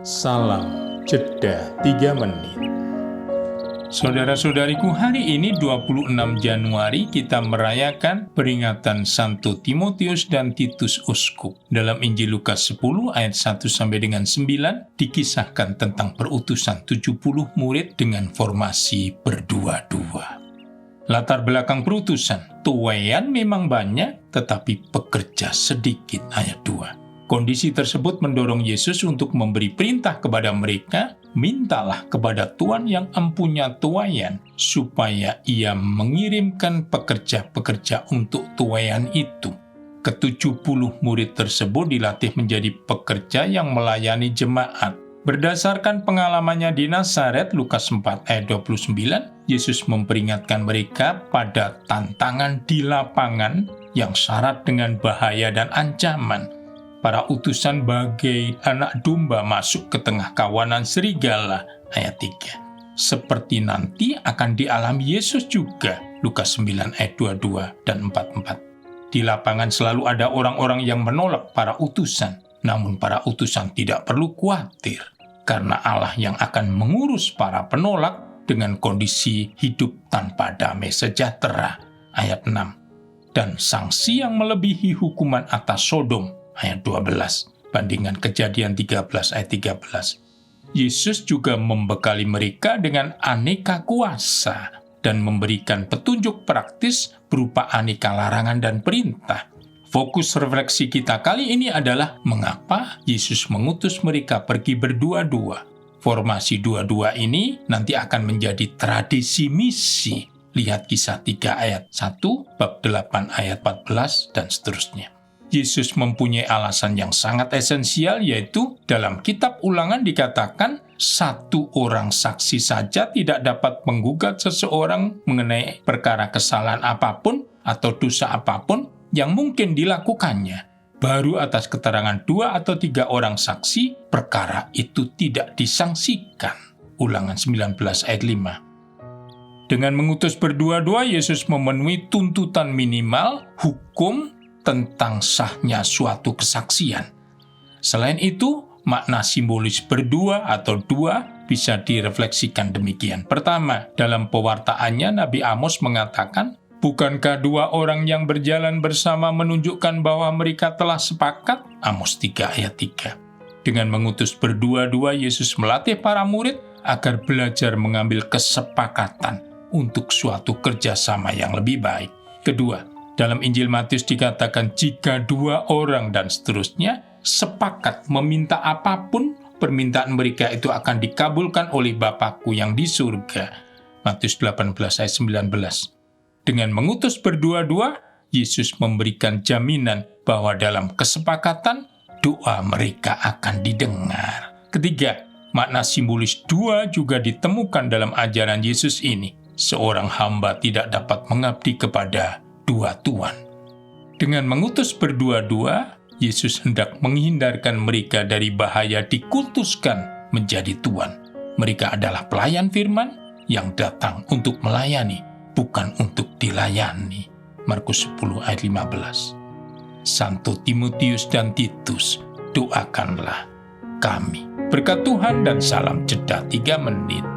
Salam Jeda 3 Menit. Saudara-saudariku, hari ini 26 Januari kita merayakan peringatan Santo Timotius dan Titus Uskup. Dalam Injil Lukas 10 ayat 1 sampai dengan 9 dikisahkan tentang perutusan 70 murid dengan formasi berdua-dua. Latar belakang perutusan, tuaian memang banyak tetapi pekerja sedikit, ayat 2. Kondisi tersebut mendorong Yesus untuk memberi perintah kepada mereka, mintalah kepada Tuhan yang empunya tuaian, supaya ia mengirimkan pekerja-pekerja untuk tuaian itu. Ke-70 murid tersebut dilatih menjadi pekerja yang melayani jemaat. Berdasarkan pengalamannya di Nazaret, Lukas 4 ayat 29, Yesus memperingatkan mereka pada tantangan di lapangan yang syarat dengan bahaya dan ancaman. Para utusan bagai anak domba masuk ke tengah kawanan serigala, ayat 3. Seperti nanti akan dialami Yesus juga, Lukas 9 ayat 22 dan 44. Di lapangan selalu ada orang-orang yang menolak para utusan, namun para utusan tidak perlu khawatir, karena Allah yang akan mengurus para penolak dengan kondisi hidup tanpa damai sejahtera, ayat 6. Dan sanksi yang melebihi hukuman atas Sodom, ayat 12, bandingan Kejadian 13 ayat 13. Yesus juga membekali mereka dengan aneka kuasa dan memberikan petunjuk praktis berupa aneka larangan dan perintah. Fokus refleksi kita kali ini adalah mengapa Yesus mengutus mereka pergi berdua-dua. Formasi dua-dua ini nanti akan menjadi tradisi misi. Lihat Kisah 3 ayat 1, bab 8 ayat 14, dan seterusnya. Yesus mempunyai alasan yang sangat esensial, yaitu dalam kitab Ulangan dikatakan satu orang saksi saja tidak dapat menggugat seseorang mengenai perkara kesalahan apapun atau dosa apapun yang mungkin dilakukannya. Baru atas keterangan 2 atau 3 orang saksi, perkara itu tidak disangsikan. Ulangan 19 ayat 5. Dengan mengutus berdua-dua, Yesus memenuhi tuntutan minimal hukum tentang sahnya suatu kesaksian. Selain itu, makna simbolis berdua atau dua bisa direfleksikan demikian. Pertama, dalam pewartaannya Nabi Amos mengatakan, bukankah 2 orang yang berjalan bersama menunjukkan bahwa mereka telah sepakat? Amos 3 ayat 3. Dengan mengutus berdua-dua, Yesus melatih para murid agar belajar mengambil kesepakatan untuk suatu kerjasama yang lebih baik. Kedua, dalam Injil Matius dikatakan jika 2 orang dan seterusnya sepakat meminta apapun, permintaan mereka itu akan dikabulkan oleh Bapakku yang di surga. Matius 18 ayat 19. Dengan mengutus berdua-dua, Yesus memberikan jaminan bahwa dalam kesepakatan, doa mereka akan didengar. Ketiga, makna simbolis 2 juga ditemukan dalam ajaran Yesus ini. Seorang hamba tidak dapat mengabdi kepada 2 tuan. Dengan mengutus berdua-dua, Yesus hendak menghindarkan mereka dari bahaya dikultuskan menjadi tuan. Mereka adalah pelayan firman yang datang untuk melayani, bukan untuk dilayani. Markus 10 ayat 15. Santo Timotius dan Titus, doakanlah kami. Berkat Tuhan dan salam jeda 3 menit.